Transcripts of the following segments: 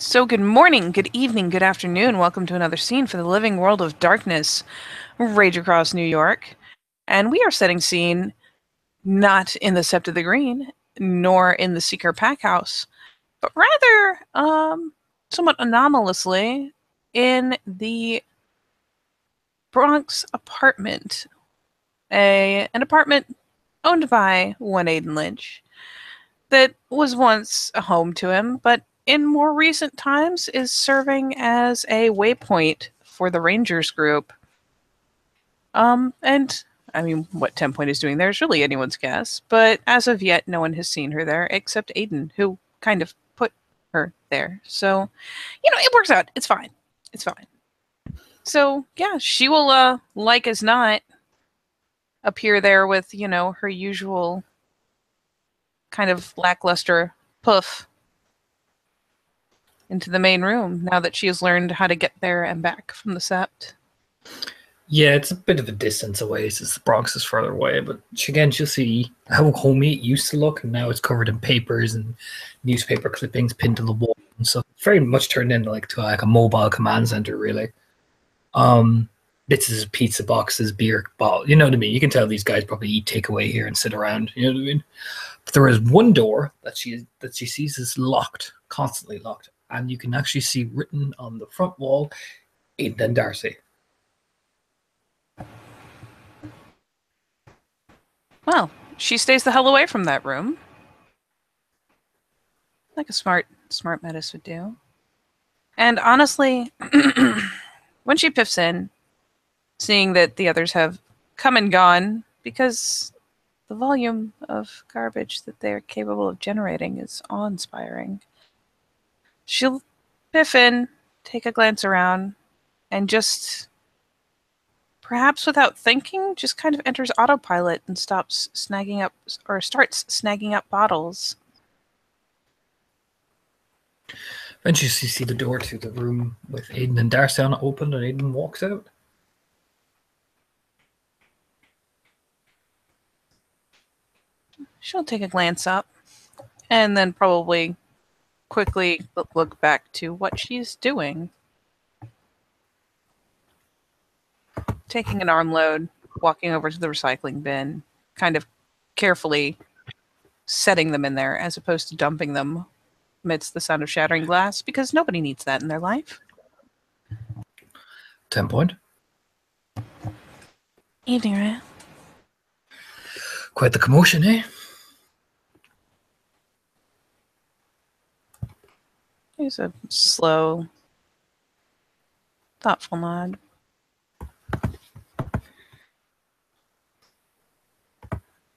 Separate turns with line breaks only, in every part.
So good morning, good evening, good afternoon. Welcome to another scene for the living world of darkness, rage across New York. And we are setting scene not in the Sept of the Green, nor in the Seeker Pack House, but rather, somewhat anomalously, in the Bronx apartment. An apartment owned by one Aiden Lynch that was once a home to him, but in more recent times is serving as a waypoint for the Rangers group. And I mean, what 10 Point is doing there is really anyone's guess, but as of yet, no one has seen her there except Aiden, who kind of put her there. So, it works out. It's fine. It's fine. So, yeah, she will, like as not, appear there with, her usual kind of lackluster poof into the main room now that she has learned how to get there and back from the Sept.
Yeah, it's a bit of a distance away since the Bronx is further away, but she'll see how homey it used to look, and now it's covered in papers and newspaper clippings pinned to the wall and stuff. Very much turned into like a mobile command center, really. Bits of pizza boxes, beer bottle, you know what I mean? You can tell these guys probably eat takeaway here and sit around, you know what I mean? But there is one door that she sees is locked, constantly locked, and you can actually see written on the front wall, Aiden and Darcy.
Well, she stays the hell away from that room. Like a smart Metis would do. And honestly, when she piffs in, seeing that the others have come and gone, because the volume of garbage that they're capable of generating is awe-inspiring, she'll piff in, take a glance around, and just, perhaps without thinking, just kind of enters autopilot and starts snagging up bottles.
Eventually, you see the door to the room with Aiden and Darcy on it open, and Aiden walks out.
She'll take a glance up, and then probably quickly look back to what she's doing. Taking an armload, walking over to the recycling bin, kind of carefully setting them in there as opposed to dumping them amidst the sound of shattering glass, because nobody needs that in their life.
10 Point.
Evening, Raya.
Quite the commotion, eh?
Here's a slow, thoughtful nod.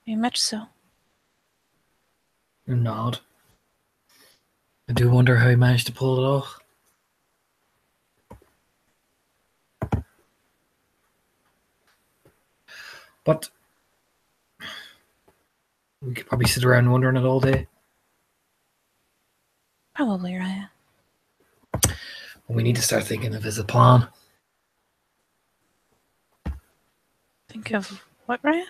Very much so.
A nod. I do wonder how he managed to pull it off. But we could probably sit around wondering it all day.
Probably, Raya.
We need to start thinking of as a plan.
Think of what, Raya?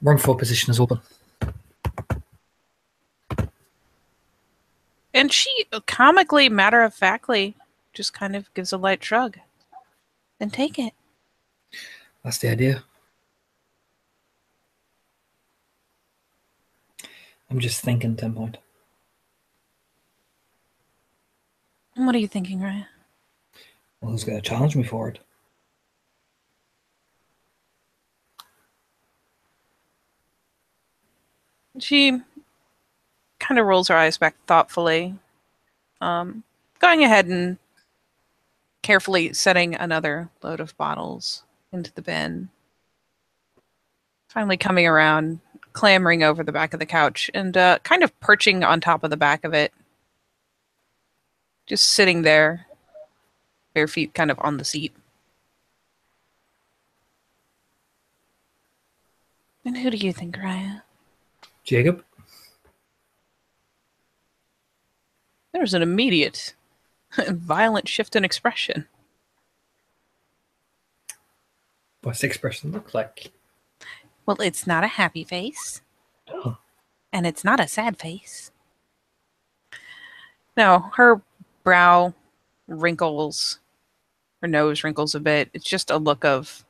Run for position is open.
And she comically, matter-of-factly, just kind of gives a light shrug. Then take it.
That's the idea. I'm just thinking, 10 Point.
What are you thinking, Raya?
Well, who's going to challenge me for it?
She kind of rolls her eyes back thoughtfully, going ahead and carefully setting another load of bottles into the bin. Finally coming around, clambering over the back of the couch, and kind of perching on top of the back of it. Just sitting there, bare feet kind of on the seat. And who do you think, Raya?
Jacob?
There's an immediate violent shift in expression.
What's the expression look like?
Well, it's not a happy face.
Oh.
And it's not a sad face. No, her brow wrinkles, her nose wrinkles a bit. It's just a look of,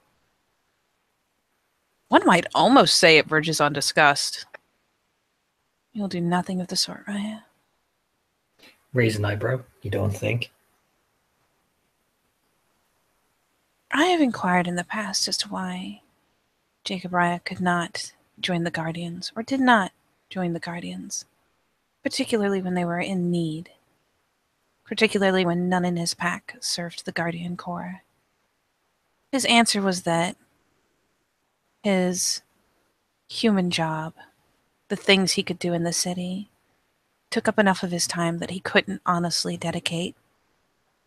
one might almost say it verges on disgust. You'll do nothing of the sort, Raya.
Raise an eyebrow. You don't think?
I have inquired in the past as to why Jacob Raya could not join the Guardians, or did not join the Guardians, particularly when they were in need, particularly when none in his pack served the Guardian Corps. His answer was that his human job, the things he could do in the city, took up enough of his time that he couldn't honestly dedicate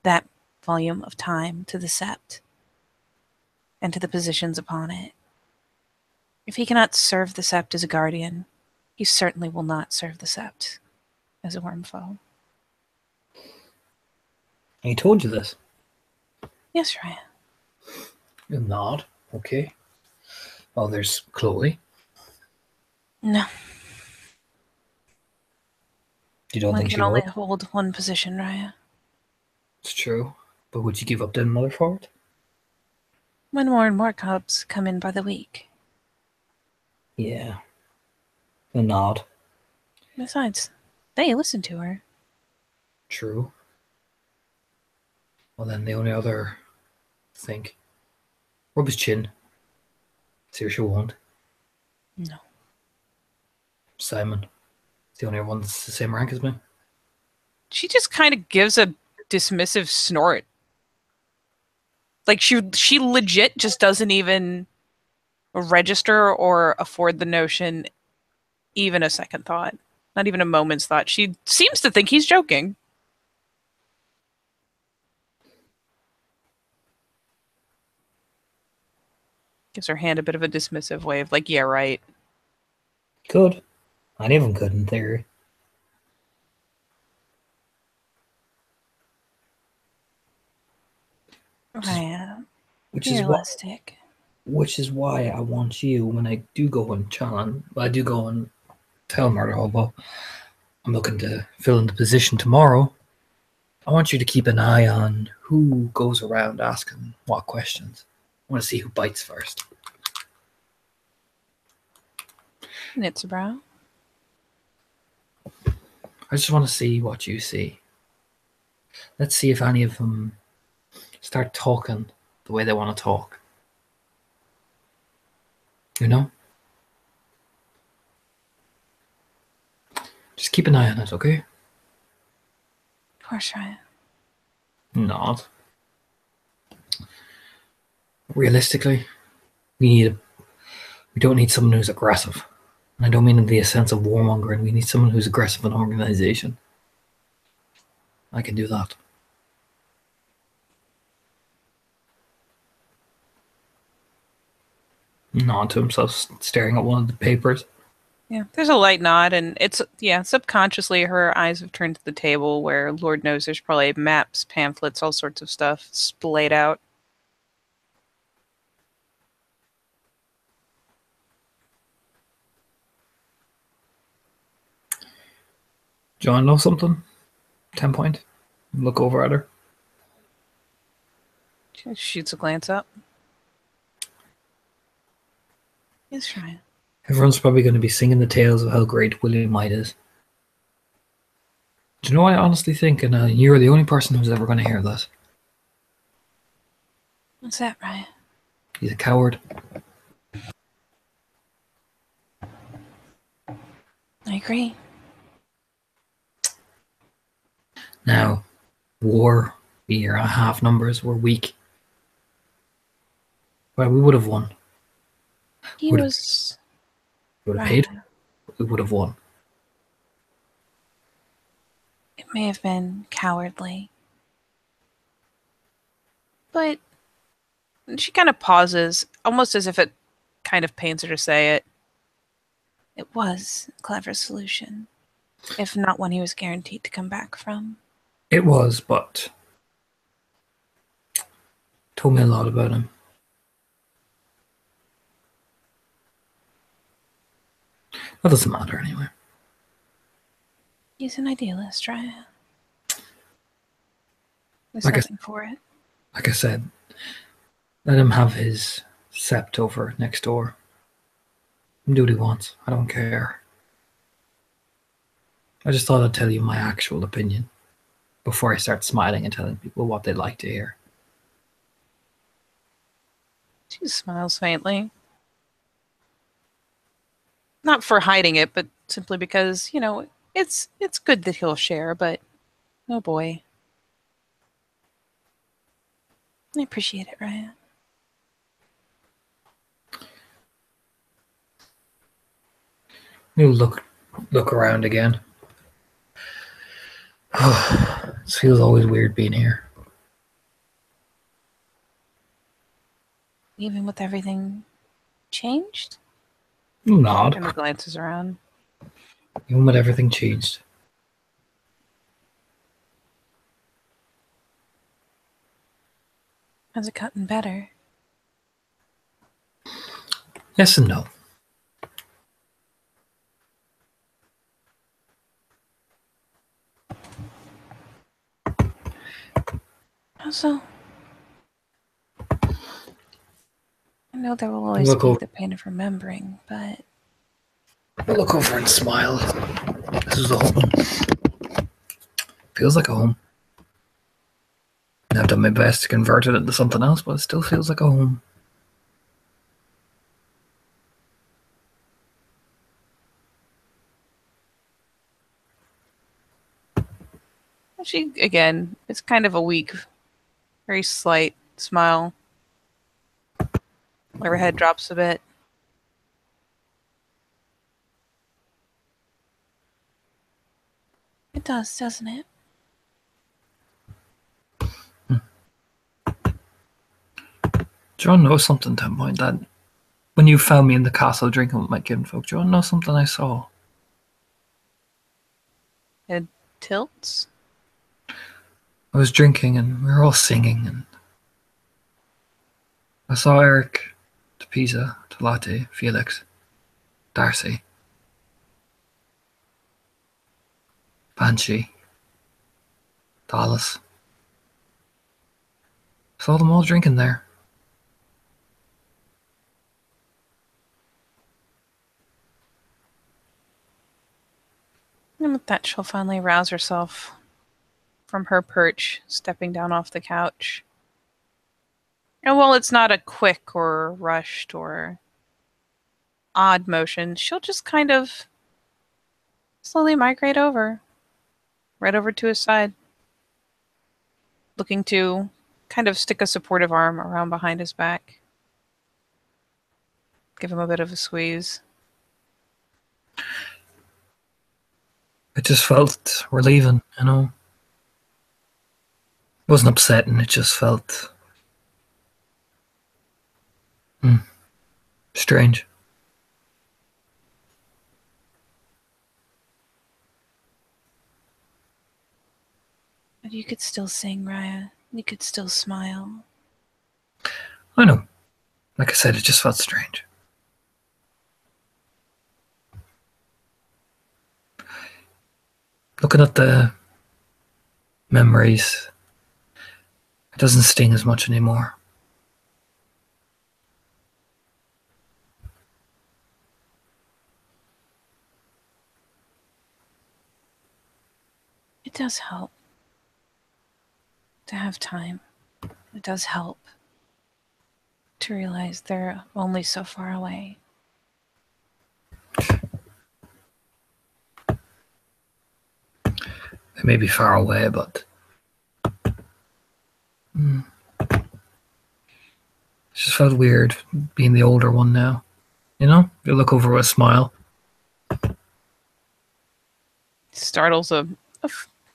that volume of time to the Sept and to the positions upon it. If he cannot serve the Sept as a guardian, he certainly will not serve the Sept as a wormfoe.
He told you this.
Yes, Ryan.
You're not. Okay. Oh, there's Chloe.
No,
You don't
one
think
can
she
only
would?
hold one position, Raya.
It's true. But would you give up dead mother for it?
When more and more cubs come in by the week.
Yeah. A nod.
Besides, they listen to her.
True. Well, then the only other think. Rub his chin. See if she won't.
No.
Simon. It's the only one that's the same rank as me.
She just kind of gives a dismissive snort. Like she legit just doesn't even register or afford the notion even a second thought. Not even a moment's thought. She seems to think he's joking. Gives her hand a bit of a dismissive wave, like, yeah, right.
Could. Any of them could, in theory.
Raya,
Which
be
is what.
realistic.
Which is why I want you, when I do go and challenge, I do go and tell Murder Hobo I'm looking to fill in the position tomorrow. I want you to keep an eye on who goes around asking what questions. I want to see who bites first.
Knits a brow.
I just want to see what you see. Let's see if any of them start talking the way they want to talk. You know? Just keep an eye on it, okay?
Of course, Raya.
Not. Realistically, we don't need someone who's aggressive. And I don't mean in the sense of warmongering. We need someone who's aggressive in organization. I can do that. Nod to himself, staring at one of the papers.
Yeah, there's a light nod, and it's, yeah, subconsciously her eyes have turned to the table where Lord knows there's probably maps, pamphlets, all sorts of stuff splayed out.
John knows something? 10 point. Look over at her.
She shoots a glance up. Yes, Ryan.
Everyone's probably going to be singing the tales of how great William White is. Do you know what I honestly think? And you're the only person who's ever going to hear that.
What's that, Ryan?
He's a coward.
I agree.
Now, war, we are at half numbers, we're weak. Well, we would have won.
He
Would
was
would have
right.
paid. We would have won.
It may have been cowardly. But she kind of pauses, almost as if it kind of pains her to say it. It was a clever solution, if not one he was guaranteed to come back from.
It was, but told me a lot about him. That doesn't matter anyway.
He's an idealist, Raya. There's
Like I,
nothing for it.
like I said, let him have his sept over next door. Do what he wants. I don't care. I just thought I'd tell you my actual opinion before I start smiling and telling people what they'd like to hear.
She smiles faintly. Not for hiding it, but simply because, it's good that he'll share, but oh boy. I appreciate it, Ryan.
You look around again. It feels always weird being here.
Even with everything changed?
Nod.
Kind of glances around.
Even with everything changed.
Has it gotten better?
Yes and no.
Also, I know there will always
Look
be
over,
the pain of remembering, but
look over and smile. This is a home. Feels like a home. I've done my best to convert it into something else, but it still feels like a home.
she, again, it's kind of a weak, very slight smile. Her head drops a bit. It does, doesn't it?
John knows something, 10 point, that when you found me in the castle drinking with my kinfolk, John knows something I saw.
It tilts.
I was drinking and we were all singing, and I saw Eric, to Pisa, to Latte, Felix, Darcy, Banshee, Dallas. Saw them all drinking there.
And with that, she'll finally rouse herself from her perch, stepping down off the couch. And while it's not a quick or rushed or odd motion, she'll just kind of slowly migrate over, right over to his side, looking to kind of stick a supportive arm around behind his back. Give him a bit of a squeeze.
It just felt we're leaving, you know. It wasn't upsetting, it just felt strange.
But you could still sing, Raya. You could still smile.
I know. Like I said, it just felt strange. Looking at the memories, it doesn't sting as much anymore.
It does help to have time. It does help to realize they're only so far away.
It may be far away, but it just felt weird being the older one now. You know, you look over with a smile.
Startles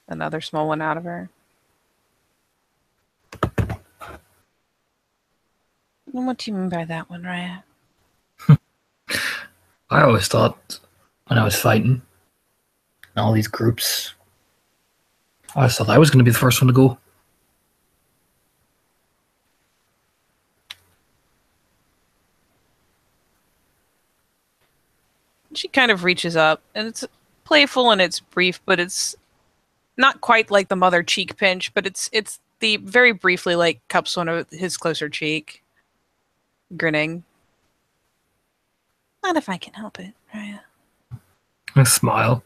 another small one out of her. And what do you mean by that one, Raya?
I always thought when I was fighting in all these groups, I always thought I was going to be the first one to go.
She kind of reaches up, and it's playful and it's brief, but it's not quite like the mother cheek pinch, but it's the very briefly, like, cups one of his closer cheek, grinning. Not if I can help it, Raya.
I smile.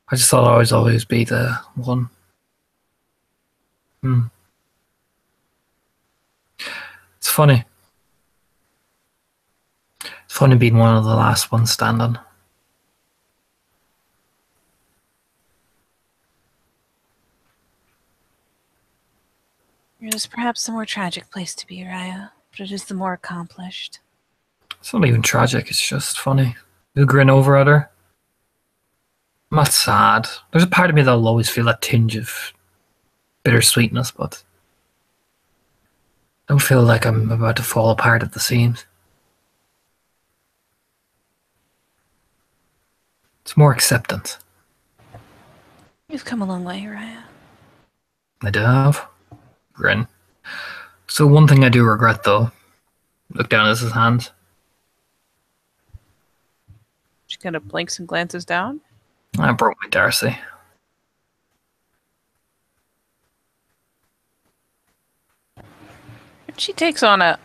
I just thought I would always be the one. Hmm. It's funny. It's funny being one of the last ones standing.
It is perhaps the more tragic place to be, Raya, but it is the more accomplished.
It's not even tragic, it's just funny. You grin over at her. I'm not sad. There's a part of me that'll always feel that tinge of bittersweetness, but I don't feel like I'm about to fall apart at the seams. It's more acceptance.
You've come a long way, Raya.
I do have. Grin. So one thing I do regret though, look down at his hands.
She kind of blinks and glances down.
I broke my Darcy.
She takes on a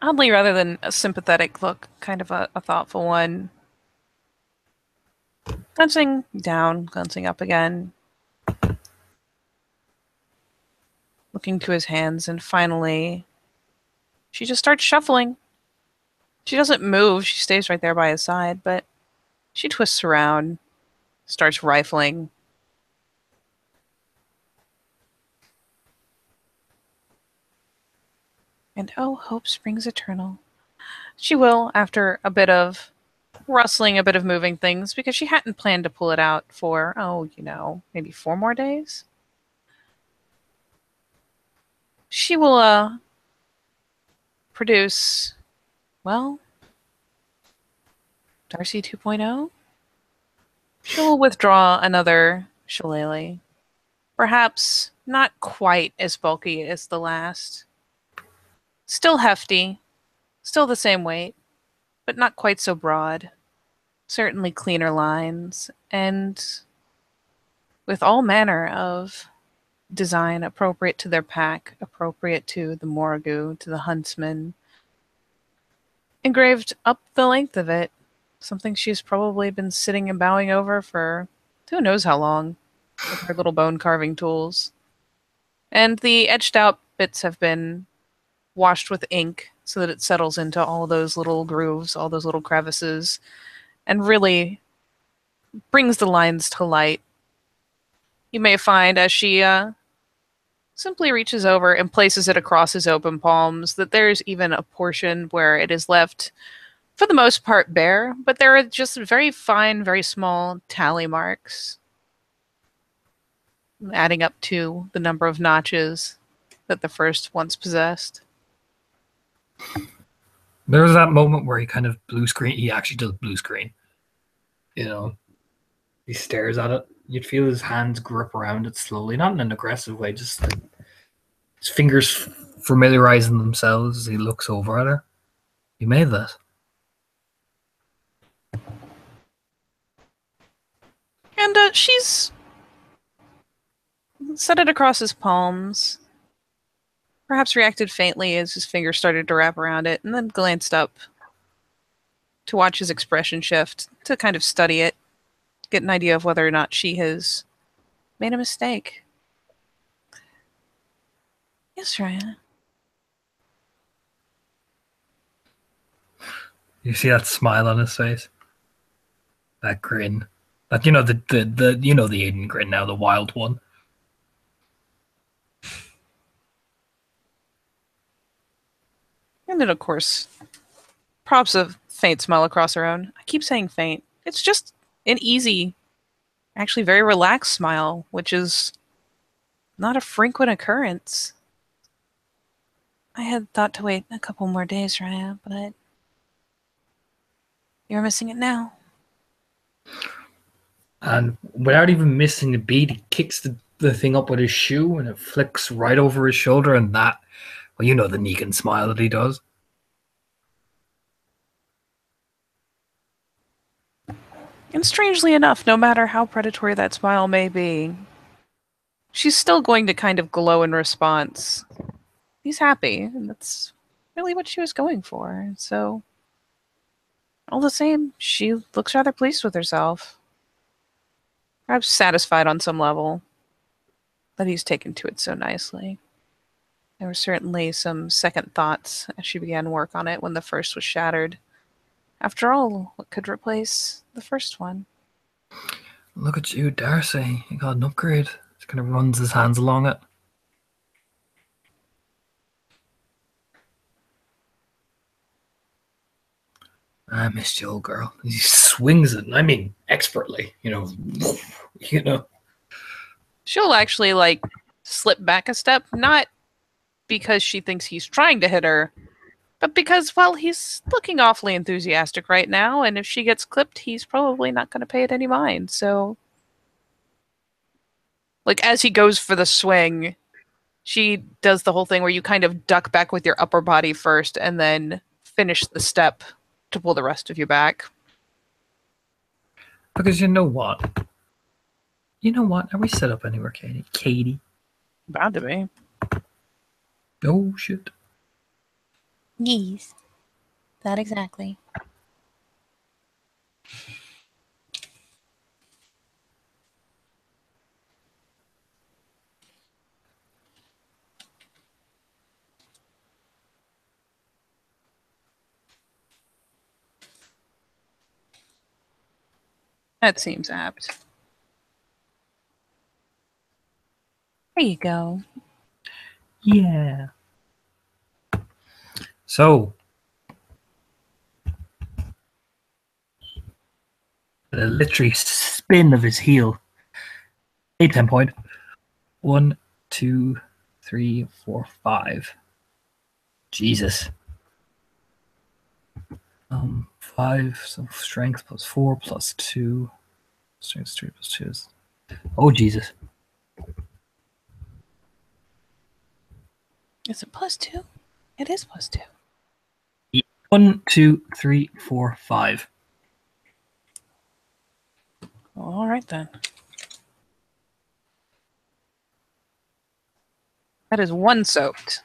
oddly, rather than a sympathetic look, kind of a thoughtful one. Glancing down, glancing up again. Looking to his hands, and finally, she just starts shuffling. She doesn't move, she stays right there by his side, but she twists around, starts rifling. And oh, hope springs eternal. She will, after a bit of rustling, a bit of moving things, because she hadn't planned to pull it out for, maybe 4 more days. She will, produce, well, Darcy 2.0. She'll withdraw another shillelagh. Perhaps not quite as bulky as the last. Still hefty, still the same weight, but not quite so broad. Certainly cleaner lines, and with all manner of design appropriate to their pack, appropriate to the Morrigu, to the huntsman, engraved up the length of it. Something she's probably been sitting and bowing over for who knows how long with her little bone carving tools. And the etched out bits have been washed with ink so that it settles into all those little grooves, all those little crevices, and really brings the lines to light. You may find as she simply reaches over and places it across his open palms that there's even a portion where it is left, for the most part, bare, but there are just very fine, very small tally marks adding up to the number of notches that the first once possessed.
There was that moment where he kind of blue screen. He actually does blue screen. You know, he stares at it. You'd feel his hands grip around it slowly, not in an aggressive way, just like his fingers familiarizing themselves as he looks over at her. You made that.
And she's set it across his palms, perhaps reacted faintly as his fingers started to wrap around it, and then glanced up to watch his expression shift, to kind of study it, get an idea of whether or not she has made a mistake. Yes, Raya.
You see that smile on his face, that grin, that the Aiden grin now, the wild one.
And then, of course, props a faint smile across her own. I keep saying faint. It's just an easy, actually very relaxed smile, which is not a frequent occurrence. I had thought to wait a couple more days, Raya, but you're missing it now.
And without even missing a beat, he kicks the thing up with his shoe and it flicks right over his shoulder. And that, well, you know the Negan smile that he does.
And strangely enough, no matter how predatory that smile may be, she's still going to kind of glow in response. He's happy, and that's really what she was going for. So, all the same, she looks rather pleased with herself. Perhaps satisfied on some level that he's taken to it so nicely. There were certainly some second thoughts as she began work on it when the first was shattered. After all, what could replace the first one?
Look at you, Darcy. You got an upgrade. He kind of runs his hands along it. I missed you, old girl. He swings it, I mean, expertly. You know.
She'll actually, like, slip back a step, not because she thinks he's trying to hit her, but because, well, he's looking awfully enthusiastic right now, and if she gets clipped, he's probably not going to pay it any mind. So, like, as he goes for the swing, she does the whole thing where you kind of duck back with your upper body first and then finish the step to pull the rest of you back.
Because you know what? You know what? Are we set up anywhere, Katie? Katie?
Bound to be.
Oh, shit.
Yes, that exactly.
That seems apt.
There you go.
Yeah. So, a literary spin of his heel. 10 point. 1, 2, 3, 4, 5. Jesus. 5, so strength plus 4 plus 2. Strength 3 plus 2 is. Oh, Jesus.
Is it +2? It is +2.
1, 2, 3, 4, 5.
All right, then. That is one soaked.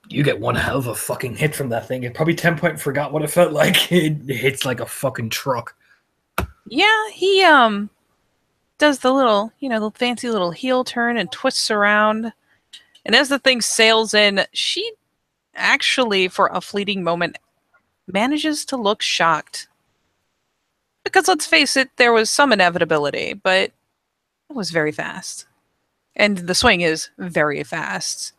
You get one hell of a fucking hit from that thing. It probably 10 point forgot what it felt like. It hits like a fucking truck.
Yeah, he does the little, the fancy little heel turn and twists around. And as the thing sails in, she actually, for a fleeting moment, manages to look shocked. Because let's face it, there was some inevitability, but it was very fast. And the swing is very fast.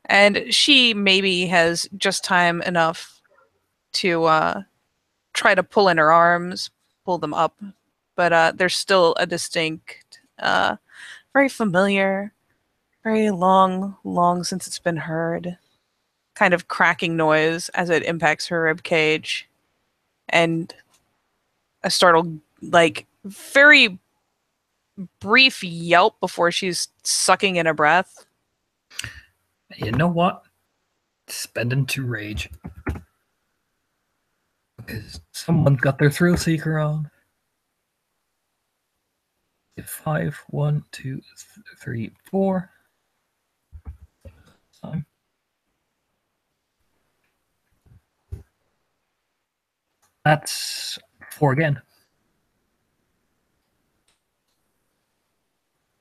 And she maybe has just time enough to try to pull in her arms, pull them up. But there's still a distinct, very familiar, very long since it's been heard, kind of cracking noise as it impacts her rib cage. And a startled, like, very brief yelp before she's sucking in a breath.
You know what? Spending to rage. Because someone got their thrill seeker on. 5, 1, 2, 3, 4. Time. That's 4 again.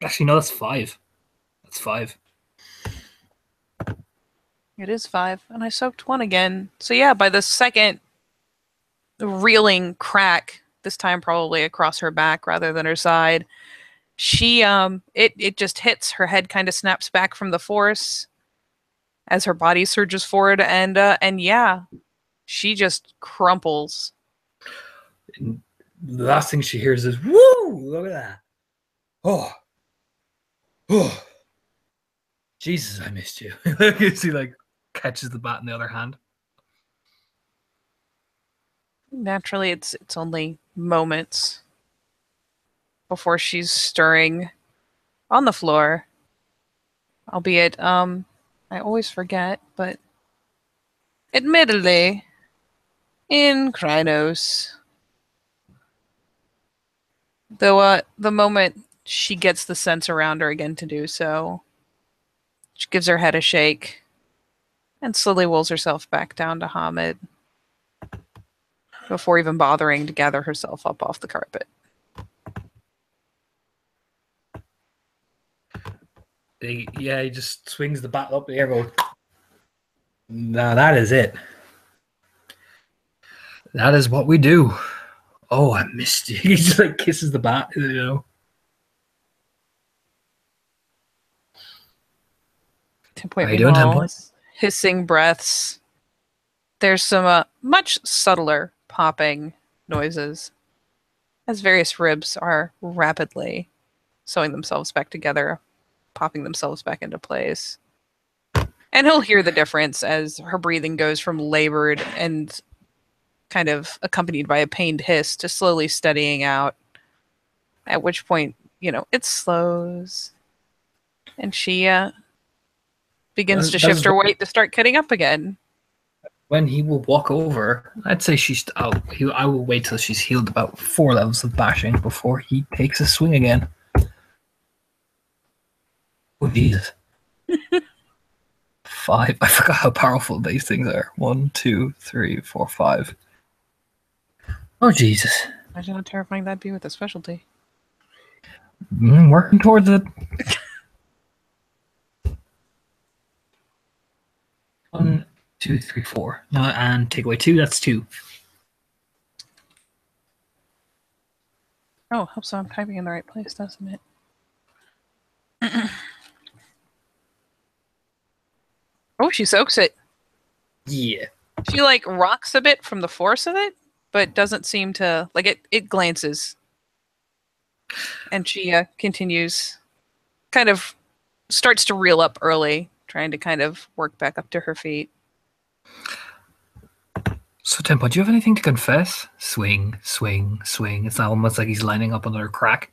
Actually, no, that's 5. That's 5.
It is 5, and I soaked 1 again. So yeah, by the second reeling crack, this time probably across her back rather than her side, she it just hits. Her head kind of snaps back from the force as her body surges forward, and yeah, she just crumples.
And the last thing she hears is, "Woo! Look at that! Oh, Jesus, I missed you." She like catches the bat in the other hand.
Naturally, it's only moments before she's stirring on the floor. Albeit, I always forget, but admittedly, in Krynos. Though the moment she gets the sense around her again to do so. She gives her head a shake and slowly wheels herself back down to Hamid before even bothering to gather herself up off the carpet.
He just swings the bat up in the air, goes, "Now that is it. That is what we do." Oh, I missed you. He just like kisses the bat, you know.
10-point
How you doing, 10
meanwhile,
points?
hissing breaths. There's some much subtler popping noises as various ribs are rapidly sewing themselves back together, popping themselves back into place. And he'll hear the difference as her breathing goes from labored and kind of accompanied by a pained hiss to slowly steadying out. At which point, it slows. And she begins to shift her weight to start getting up again.
When he will walk over, I'd say she's out. I will wait till she's healed about 4 levels of bashing before he takes a swing again. Oh, Jesus. 5. I forgot how powerful these things are. 1, 2, 3, 4, 5. Oh, Jesus.
Imagine how terrifying that'd be with a specialty.
Working towards it. 1, 2, 3, 4. And take away 2, that's 2.
Oh, hope so. I'm typing in the right place, doesn't it? Oh, she soaks it.
Yeah.
She rocks a bit from the force of it, but doesn't seem to it glances. And she continues, kind of starts to reel up early, trying to kind of work back up to her feet.
So, Tempo, do you have anything to confess? Swing, swing, swing. It's almost like he's lining up another crack.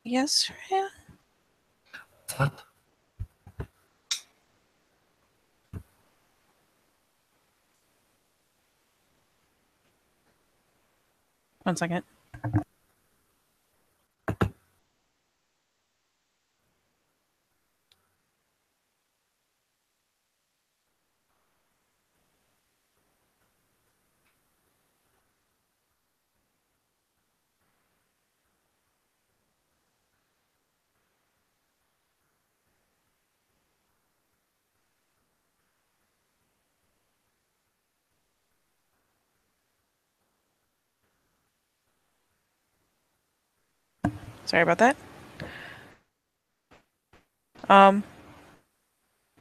Yes, Rhea?
What's that?
One second. Sorry about that.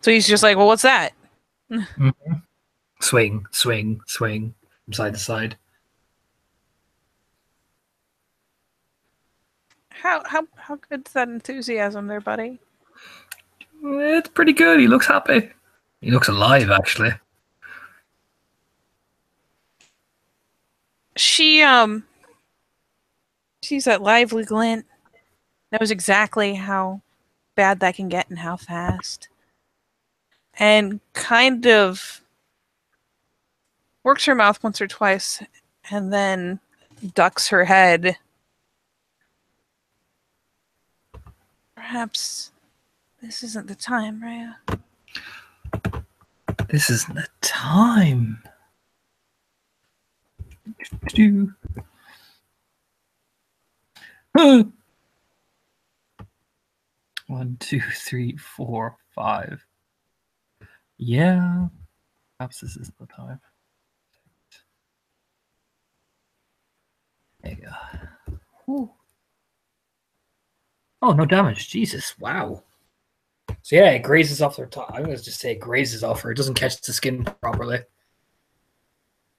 So he's just like, well, what's that?
Mm-hmm. Swing, swing, swing from side to side.
How good's that enthusiasm there, buddy?
It's pretty good. He looks happy. He looks alive, actually.
She's that lively glint. Knows exactly how bad that can get and how fast. And kind of works her mouth once or twice and then ducks her head. Perhaps this isn't the time, Rhea.
This isn't the time. 1, 2, 3, 4, 5. Yeah. Perhaps this isn't the time. There you go. Ooh. Oh, no damage. Jesus. Wow. So yeah, it grazes off their top. I'm going to just say it grazes off her. It doesn't catch the skin properly. It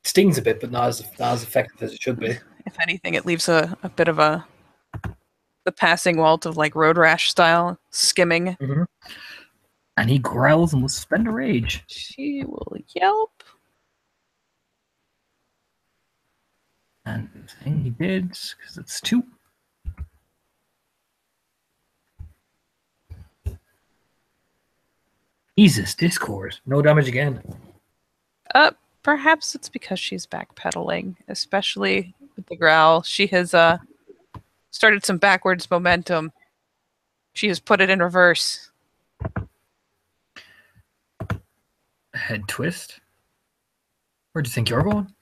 stings a bit, but not as effective as it should be.
If anything, it leaves a bit of the passing welt of road rash style skimming.
Mm-hmm. And he growls and will spend a rage.
She will yelp.
And the thing he did, because it's 2. Jesus, Discord. No damage again.
Perhaps it's because she's backpedaling, especially with the growl. She has started some backwards momentum. She has put it in reverse.
Head twist. Where do you think you're going?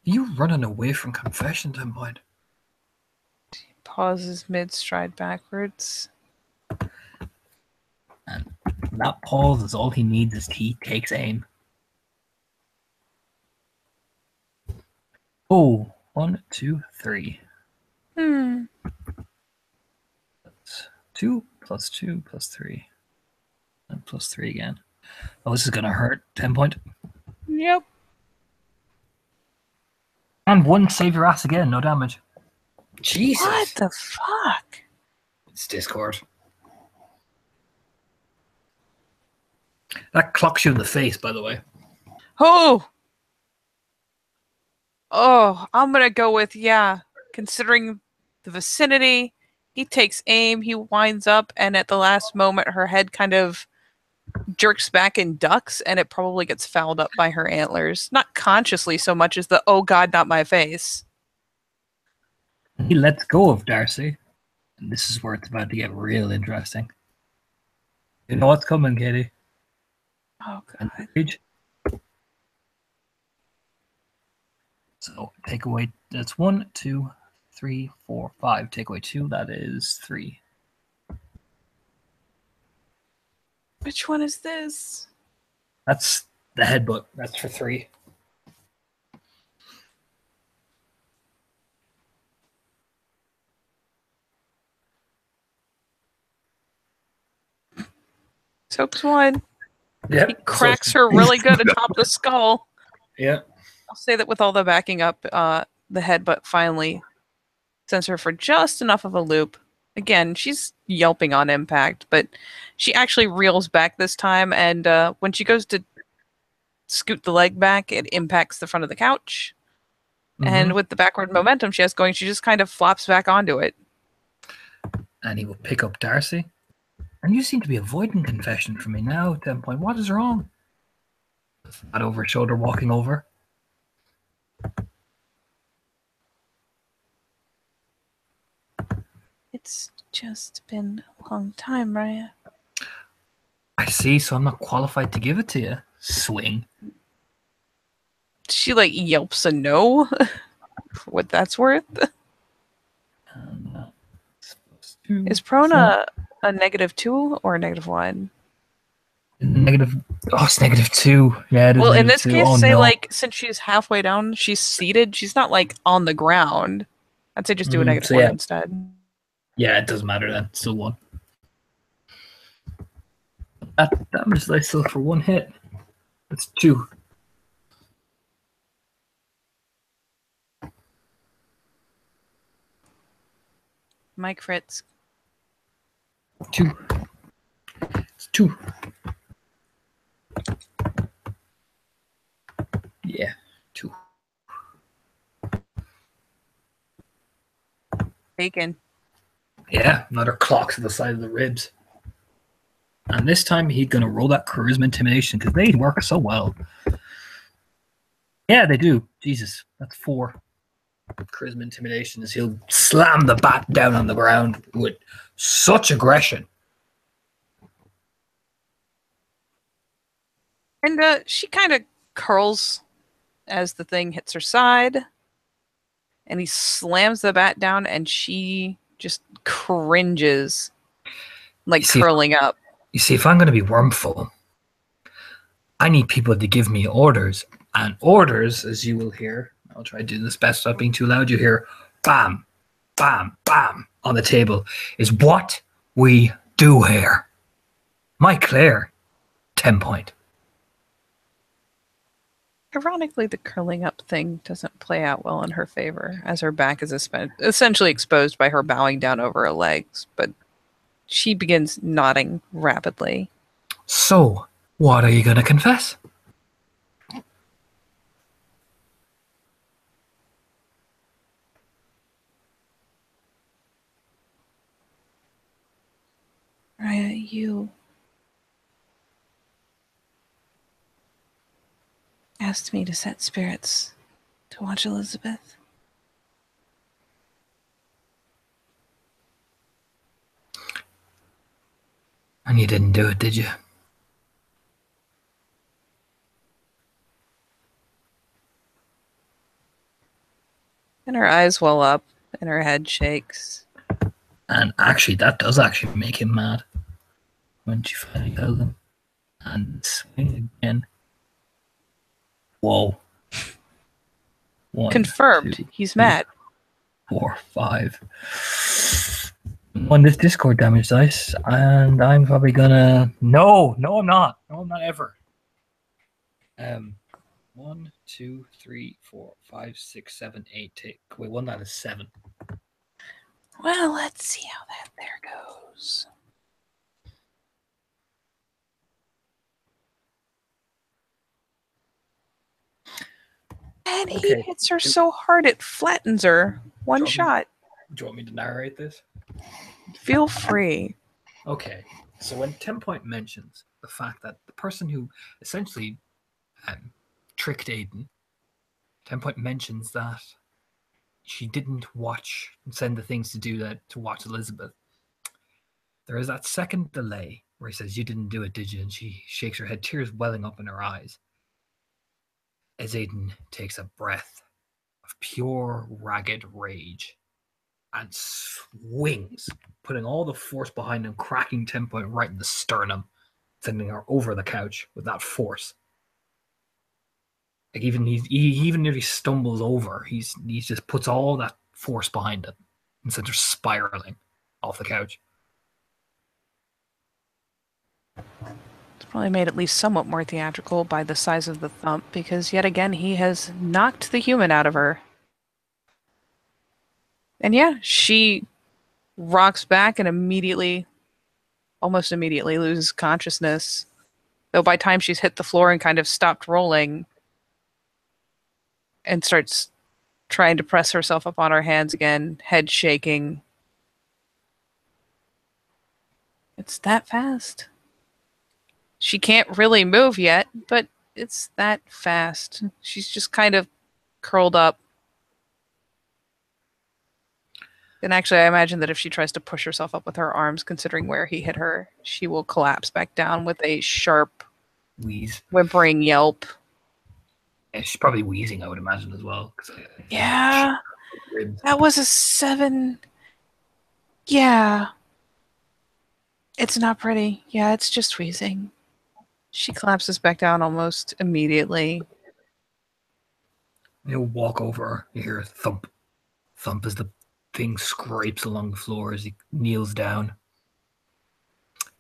You running away from confession, Tim Boyd?
Pauses mid-stride backwards.
And that pause is all he needs as he takes aim. Oh, 1, 2, 3. 2 plus 2 plus 3. And plus 3 again. Oh, this is going to hurt. 10 point.
Yep.
And 1, save your ass again. No damage. Jesus.
What the fuck?
It's Discord. That clocks you in the face, by the way.
Oh! Oh, I'm gonna go with, yeah. Considering the vicinity, he takes aim, he winds up, and at the last moment, her head kind of jerks back and ducks, and it probably gets fouled up by her antlers. Not consciously so much as the, oh god, not my face.
He lets go of Darcy. And this is where it's about to get real interesting. You know what's coming, Katie?
Oh god.
So take away, that's 1, 2, 3, 4, 5. Take away 2, that is 3.
Which one is this?
That's the headbutt. That's for 3.
Soaks one.
Yeah.
He cracks her really good atop the skull.
Yeah.
I'll say that with all the backing up, the headbutt finally sends her for just enough of a loop. Again, she's yelping on impact, but she actually reels back this time, and when she goes to scoot the leg back, it impacts the front of the couch. And with the backward momentum she has going, she just kind of flops back onto it.
And he will pick up Darcy. And you seem to be avoiding confession from me now, 10 point. What is wrong? Flat over shoulder walking over.
It's just been a long time, Raya.
I see, so I'm not qualified to give it to you. Swing.
She like yelps a no, for what that's worth. Is prone a -2 or a -1?
Negative. Oh, it's -2. Yeah, it is.
Well, in this
-2.
case,
Oh,
say
no.
like since she's halfway down, she's seated. She's not like on the ground. I'd say just do a -1
yeah.
instead.
Yeah, it doesn't matter then. Still 1. That damage dice still for 1 hit. That's 2.
Mike Fritz.
2. It's 2. Yeah, 2.
Bacon.
Yeah, another clock to the side of the ribs. And this time he's going to roll that charisma intimidation because they work so well. Yeah, they do. Jesus, that's 4. Charisma intimidation is he'll slam the bat down on the ground with such aggression.
And she kind of curls as the thing hits her side. And he slams the bat down and she just cringes, like curling up.
You see, if I'm going to be wormful, I need people to give me orders. And orders, as you will hear, I'll try to do this best without being too loud, you hear bam, bam, bam on the table, is what we do here. My Claire, 10 point.
Ironically, the curling up thing doesn't play out well in her favor, as her back is essentially exposed by her bowing down over her legs, but she begins nodding rapidly.
So, what are you going to confess?
Raya, you asked me to set spirits to watch Elizabeth.
And you didn't do it, did you?
And her eyes well up and her head shakes.
And actually, that does actually make him mad when she finally tells him. And swing again. Whoa. 1,
Confirmed.
2,
He's
3,
mad.
4, 5. On this Discord damage dice, and I'm probably gonna. No, I'm not. No, I'm not ever. 1, 2, 3, 4, 5, 6, 7, 8. Wait, one that is 7.
Well, let's see how that there goes. And
Okay.
he hits her so hard it flattens her. One shot.
Do you want me to narrate this?
Feel free.
Okay. So when 10 Point mentions the fact that the person who essentially tricked Aiden, 10 Point mentions that she didn't watch and send the things to do that to watch Elizabeth. There is that second delay where he says, "You didn't do it, did you?" And she shakes her head, tears welling up in her eyes, as Aiden takes a breath of pure, ragged rage and swings, putting all the force behind him, cracking 10 Point right in the sternum, sending her over the couch with that force. Like he even nearly stumbles over. He just puts all that force behind it and sends her spiraling off the couch.
It's probably made at least somewhat more theatrical by the size of the thump, because yet again he has knocked the human out of her. And yeah, she rocks back and almost immediately loses consciousness. Though by the time she's hit the floor and kind of stopped rolling and starts trying to press herself up on her hands again, head shaking. It's that fast. She can't really move yet, but it's that fast. She's just kind of curled up. And actually, I imagine that if she tries to push herself up with her arms, considering where he hit her, she will collapse back down with a sharp,
Wheeze.
whimpering yelp.
Yeah, she's probably wheezing, I would imagine, as well.
Yeah, that was a 7. Yeah. It's not pretty. Yeah, it's just wheezing. She collapses back down almost immediately.
He'll walk over. You hear a thump. Thump as the thing scrapes along the floor as he kneels down.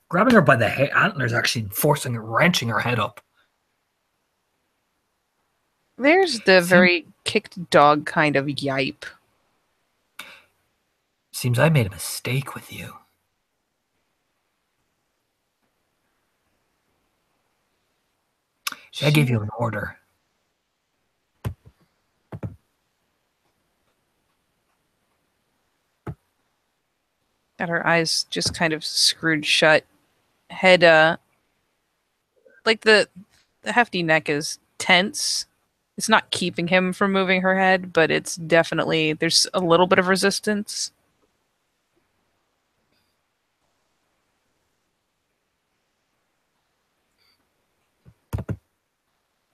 Grabbing her by the antlers, actually wrenching her head up.
There's the very kicked dog kind of yipe.
Seems I made a mistake with you. I gave you an order.
And her eyes just kind of screwed shut. Head, like the hefty neck is tense. It's not keeping him from moving her head, but it's definitely, there's a little bit of resistance.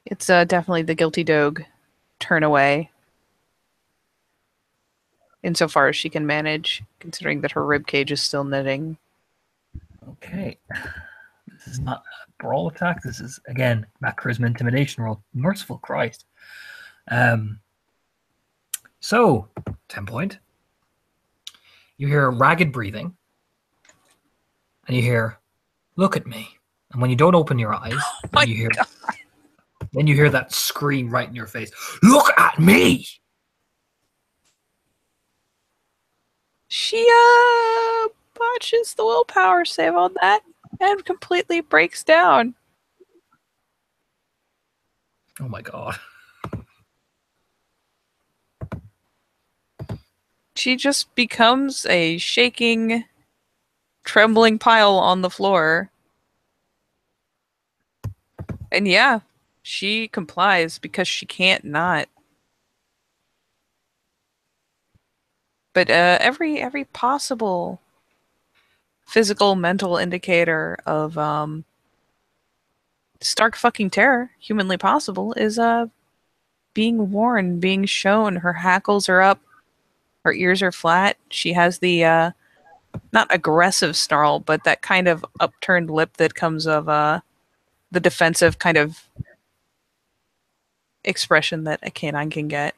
It's definitely the guilty dog turn away. Insofar as she can manage, considering that her ribcage is still knitting. Okay.
This is not a brawl attack. This is, again, that charisma intimidation roll. Merciful Christ. So, 10 Point. You hear ragged breathing. And you hear, "Look at me." And when you don't open your eyes, then you hear that scream right in your face. "Look at me!"
She botches the willpower save on that and completely breaks down.
Oh my god.
She just becomes a shaking, trembling pile on the floor. And yeah, She complies because she can't not. But every possible physical, mental indicator of stark fucking terror, humanly possible, is being worn, being shown. Her hackles are up, her ears are flat. She has the not aggressive snarl, but that kind of upturned lip that comes of the defensive kind of expression that a canine can get.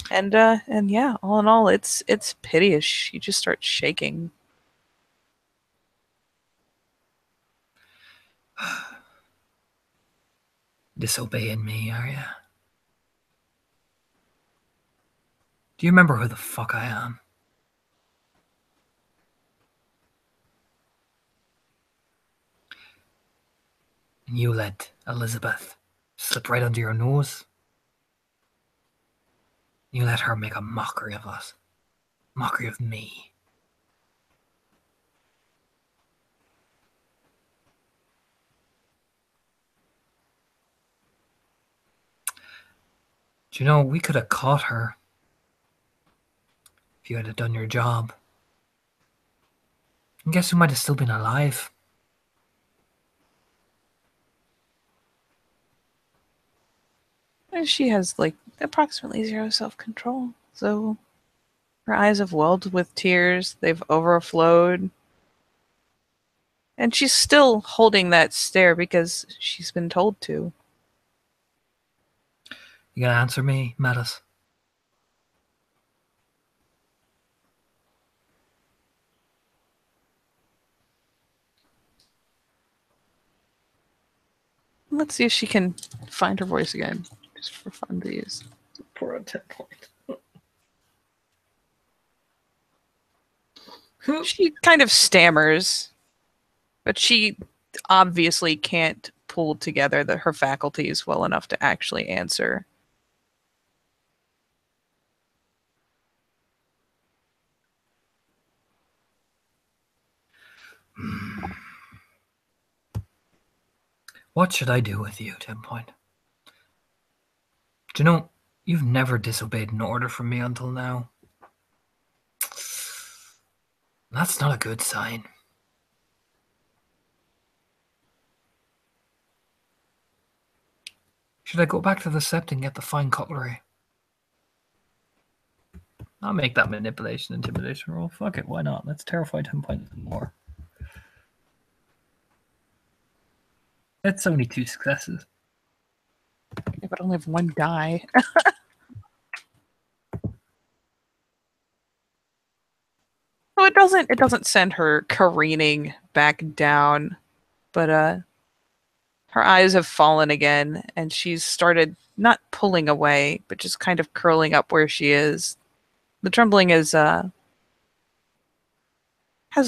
And yeah, all in all, it's piteous. She just starts shaking.
Disobeying me, are you? Do you remember who the fuck I am? And you let Elizabeth slip right under your nose. You let her make a mockery of us. Mockery of me. Do you know, we could have caught her if you had done your job. And guess who might have still been alive?
And she has like approximately zero self-control, so her eyes have welled with tears. They've overflowed. And she's still holding that stare because she's been told to.
You gonna answer me, Metis?
Let's see if she can find her voice again, just for funsies.
For a 10 point.
She kind of stammers, but she obviously can't pull together her faculties well enough to actually answer.
What should I do with you, 10 point? Do you know, you've never disobeyed an order from me until now. That's not a good sign. Should I go back to the sept and get the fine cutlery? I'll make that manipulation intimidation roll. Fuck it, why not? Let's terrify 10 points more. That's only 2 successes.
Yeah, but I only have one die. So it doesn't send her careening back down, but her eyes have fallen again, and she's started not pulling away, but just kind of curling up where she is. The trembling is has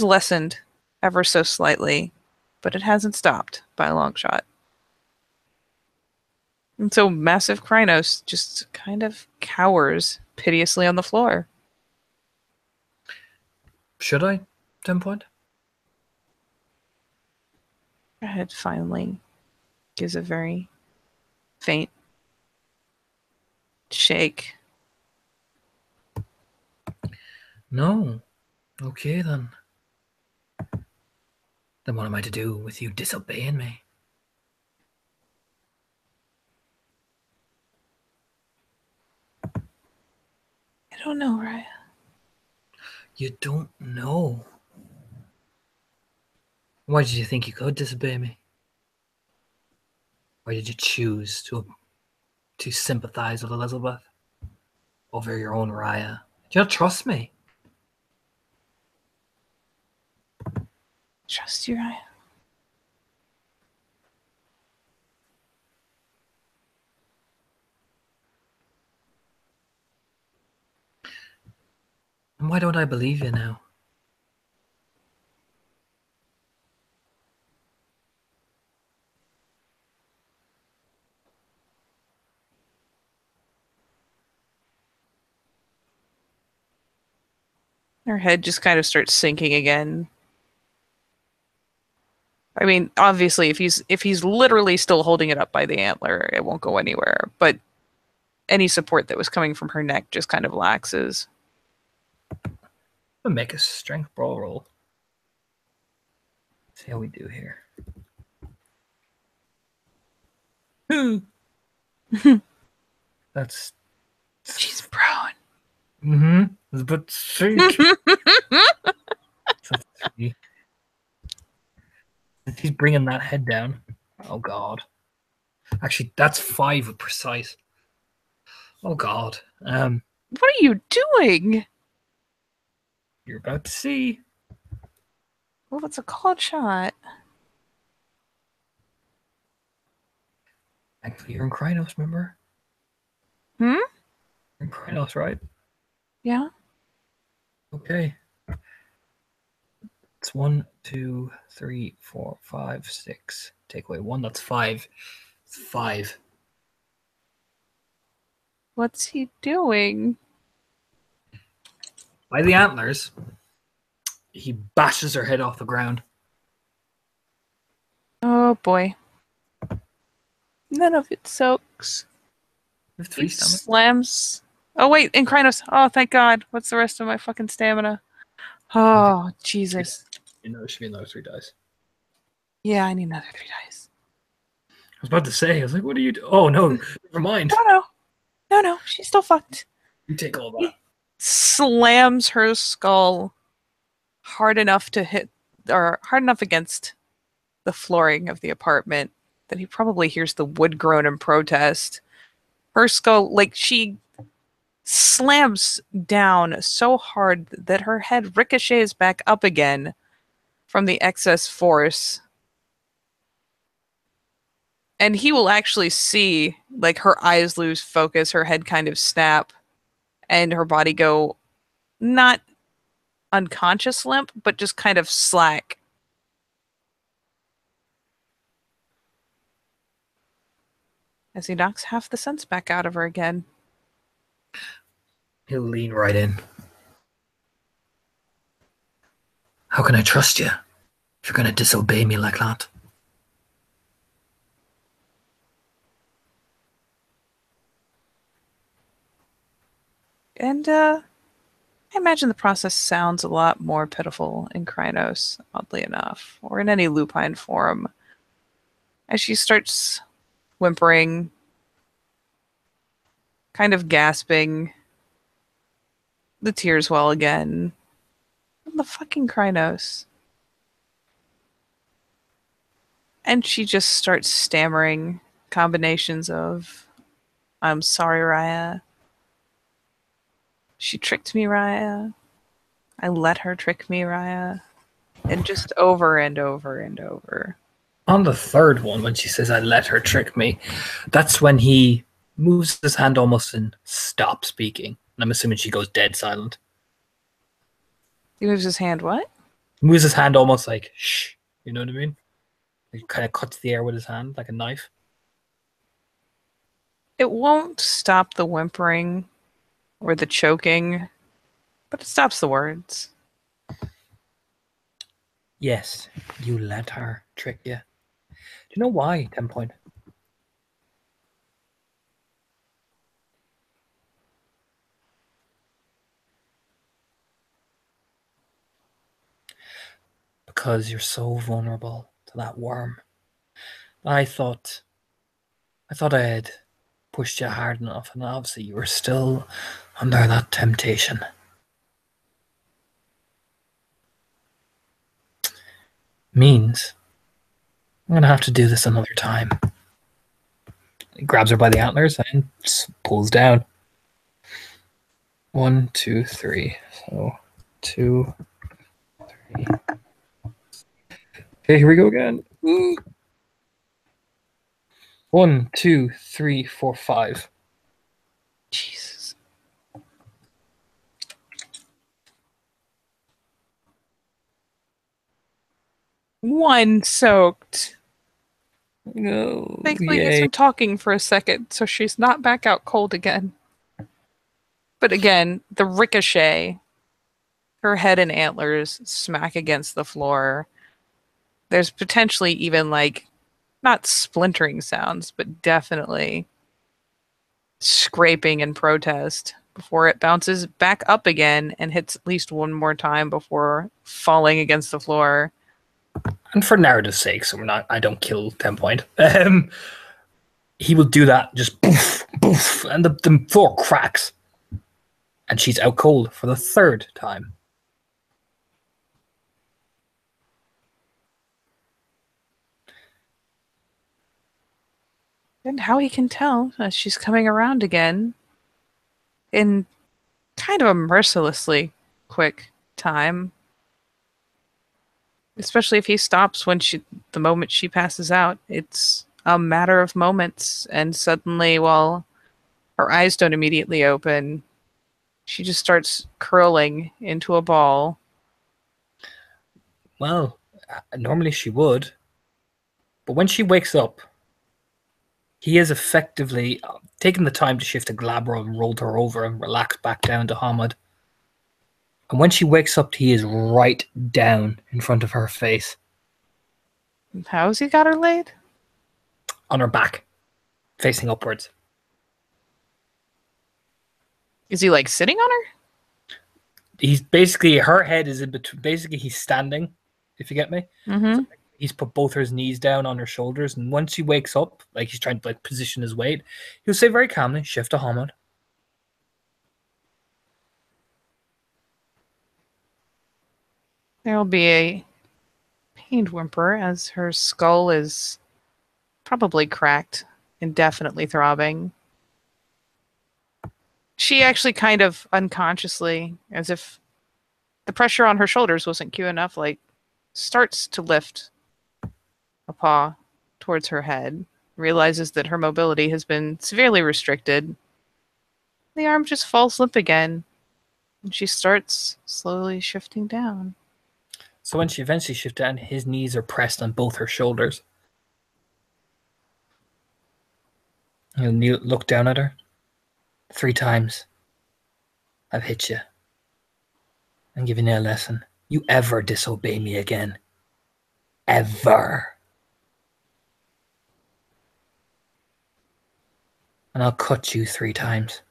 lessened ever so slightly, but it hasn't stopped by a long shot. And so massive Krynos just kind of cowers piteously on the floor.
Should I, 10 point?
Her head finally gives a very faint shake.
No. Okay then. Then what am I to do with you disobeying me?
I don't know, Raya.
You don't know. Why did you think you could disobey me? Why did you choose to sympathize with Elizabeth over your own Raya? Do you not trust me?
Trust you, Raya.
And why don't I believe you now?
Her head just kind of starts sinking again. I mean, obviously, if he's literally still holding it up by the antler, it won't go anywhere. But any support that was coming from her neck just kind of laxes.
I'll make a strength brawl roll. See how we do here. That's
She's prone.
But think. That's 3. He's bringing that head down. Oh god. Actually, that's 5 with precise. Oh god.
What are you doing?
You're about to see.
Well, it's a called shot.
Actually, you're in Krynos, remember?
Hmm?
You're in Krynos, right?
Yeah.
Okay. It's 1, 2, 3, 4, 5, 6. Take away 1, that's 5. It's 5.
What's he doing?
By the antlers, he bashes her head off the ground.
Oh boy. None of it soaks.
We have 3
He
stamina.
slams. Oh wait, in Krynos. Oh, thank God. What's the rest of my fucking stamina? Oh, Jesus.
You know, it should be another 3 dice.
Yeah, I need another 3 dice.
I was about to say, I was like, what are you doing? Oh, no, never mind.
No, she's still fucked.
You take all that.
Slams her skull hard enough to hit, or hard enough against the flooring of the apartment that he probably hears the wood groan in protest. Her skull, like, she slams down so hard that her head ricochets back up again from the excess force. And he will actually see, like, her eyes lose focus, her head kind of snap, and her body go not unconscious limp, but just kind of slack. As he knocks half the sense back out of her again.
He'll lean right in. How can I trust you if you're going to disobey me like that?
And I imagine the process sounds a lot more pitiful in Krynos, oddly enough, or in any lupine form. As she starts whimpering, kind of gasping, the tears well again. The fucking Krynos. And she just starts stammering combinations of, I'm sorry, Raya. She tricked me, Raya. I let her trick me, Raya. And just over and over and over.
On the third one, when she says, I let her trick me, that's when he moves his hand almost and stops speaking. And I'm assuming she goes dead silent.
He moves his hand, what?
Moves his hand almost like, shh. You know what I mean? He kind of cuts the air with his hand like a knife.
It won't stop the whimpering or the choking, but it stops the words.
Yes, you let her trick you. Do you know why, 10 point? Because you're so vulnerable to that worm. I thought I had pushed you hard enough, and obviously you were still under that temptation. Means I'm gonna have to do this another time. He grabs her by the antlers and pulls down. 1, 2, 3. So 2, 3. Okay, here we go again. 1, 2, 3, 4, 5.
Jesus. One soaked.
No.
Thankfully, he's been talking for a second, so she's not back out cold again. But again, the ricochet, her head and antlers smack against the floor. There's potentially even like not splintering sounds, but definitely scraping in protest before it bounces back up again and hits at least one more time before falling against the floor.
And for narrative's sake, so I don't kill 10 point. He will do that, just poof, poof, and the floor cracks. And she's out cold for the third time.
And how he can tell as she's coming around again in kind of a mercilessly quick time. Especially if he stops the moment she passes out. It's a matter of moments, and suddenly, while her eyes don't immediately open, she just starts curling into a ball.
Well, normally she would. But when she wakes up, he has effectively taken the time to shift a glabra and rolled her over and relaxed back down to Hamad. And when she wakes up, he is right down in front of her face.
How's he got her laid?
On her back, facing upwards.
Is he like sitting on her?
He's basically, her head is in between. Basically, he's standing, if you get me.
Mm-hmm.
So he's put both his knees down on her shoulders. And once she wakes up, like he's trying to like position his weight, he'll say very calmly, shift to Hamad.
There will be a pained whimper as her skull is probably cracked and definitely throbbing. She actually kind of unconsciously, as if the pressure on her shoulders wasn't cue enough, like starts to lift a paw towards her head, realizes that her mobility has been severely restricted. The arm just falls limp again, and she starts slowly shifting down.
So when she eventually shifts down, his knees are pressed on both her shoulders. He'll look down at her. 3 times. I've hit you. I'm giving you a lesson. You ever disobey me again. Ever. And I'll cut you 3 times.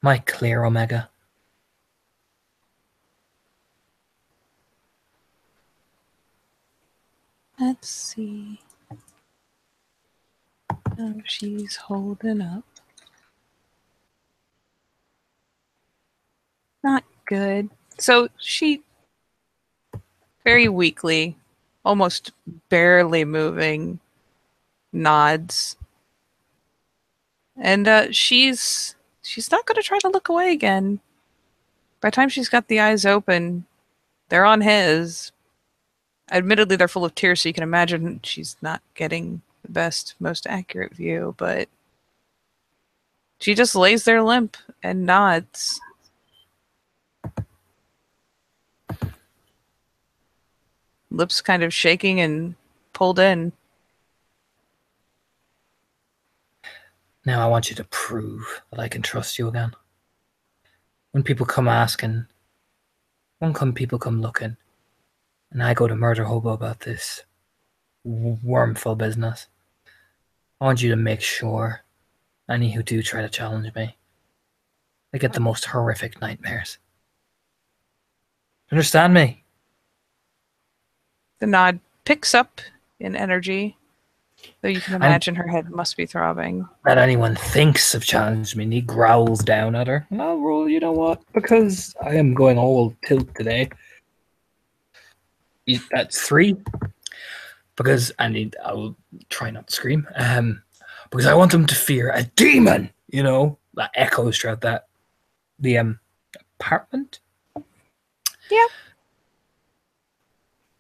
Am I clear, Omega?
Let's see how she's holding up. Not good. So she very weakly, almost barely moving, nods. And she's not going to try to look away again. By the time she's got the eyes open, they're on his. Admittedly, they're full of tears, so you can imagine she's not getting the best, most accurate view, but she just lays there limp and nods. Lips kind of shaking and pulled in.
Now I want you to prove that I can trust you again. When people come asking, people come looking, and I go to Murder Hobo about this wormful business, I want you to make sure any who do try to challenge me, they get the most horrific nightmares. Understand me?
The nod picks up in energy, though you can imagine her head must be throbbing.
That anyone thinks of challenging me, and he growls down at her. And I'll roll, you know what? Because I am going all tilt today. That's 3. Because I will try not to scream. Because I want them to fear a demon, you know, that echoes throughout the apartment.
Yeah.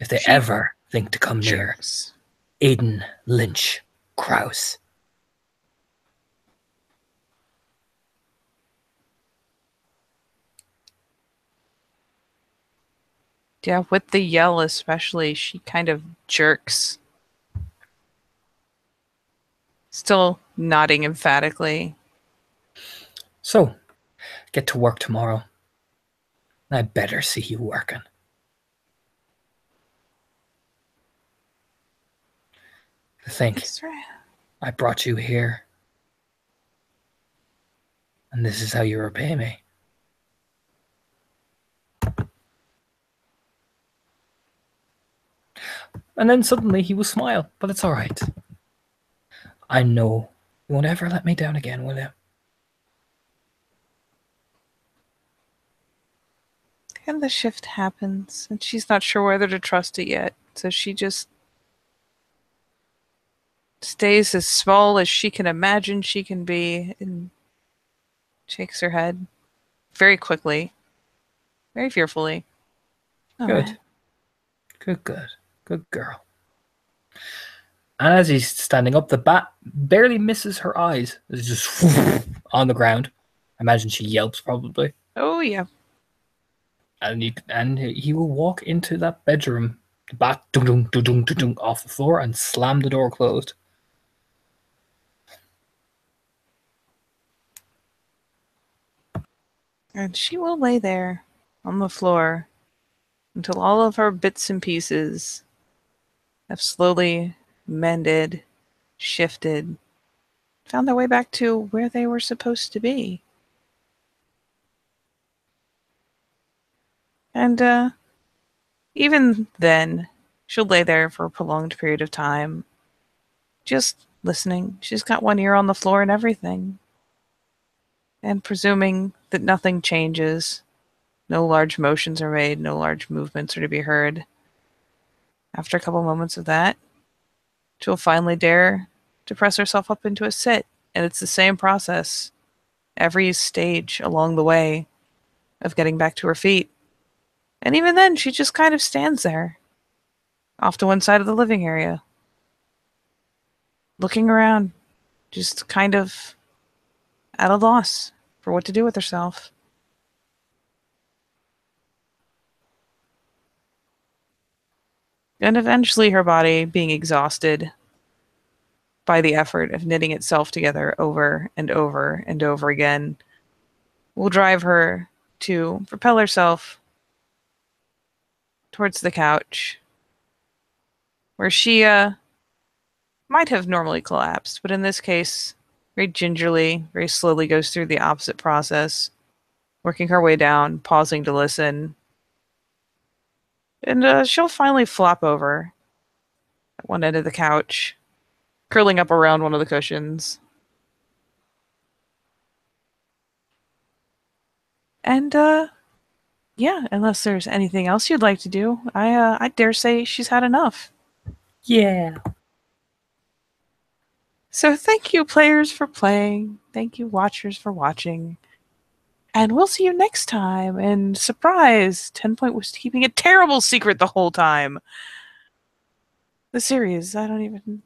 If they ever think to come near Aiden Lynch Krause.
Yeah, with the yell especially, she kind of jerks. Still nodding emphatically.
So, Get to work tomorrow. I better see you working. To think
That's right.
I brought you here, and this is how you repay me. And then suddenly he will smile, but it's all right. I know you won't ever let me down again, will you?
And the shift happens, and she's not sure whether to trust it yet. So she just stays as small as she can imagine she can be and shakes her head very quickly, very fearfully. All
Good.
right.
Good girl. And as he's standing up, the bat barely misses her eyes. It's just on the ground. I imagine she yelps probably.
Oh, yeah.
And he will walk into that bedroom, the bat dung off the floor, and slam the door closed.
And she will lay there on the floor until all of her bits and pieces have slowly mended, shifted, found their way back to where they were supposed to be. And even then, she'll lay there for a prolonged period of time, just listening. She's got one ear on the floor and everything. And presuming that nothing changes, no large motions are made, no large movements are to be heard. After a couple moments of that, she'll finally dare to press herself up into a sit. And it's the same process every stage along the way of getting back to her feet. And even then, she just kind of stands there, off to one side of the living area, looking around, just kind of at a loss for what to do with herself. And eventually, her body, being exhausted by the effort of knitting itself together over and over and over again, will drive her to propel herself towards the couch, where she might have normally collapsed, but in this case, very gingerly, very slowly goes through the opposite process, working her way down, pausing to listen. And she'll finally flop over at one end of the couch, curling up around one of the cushions. And yeah, unless there's anything else you'd like to do, I dare say she's had enough.
Yeah.
So thank you, players, for playing. Thank you, watchers, for watching. And we'll see you next time. And surprise, 10 Point was keeping a terrible secret the whole time. The series, I don't even...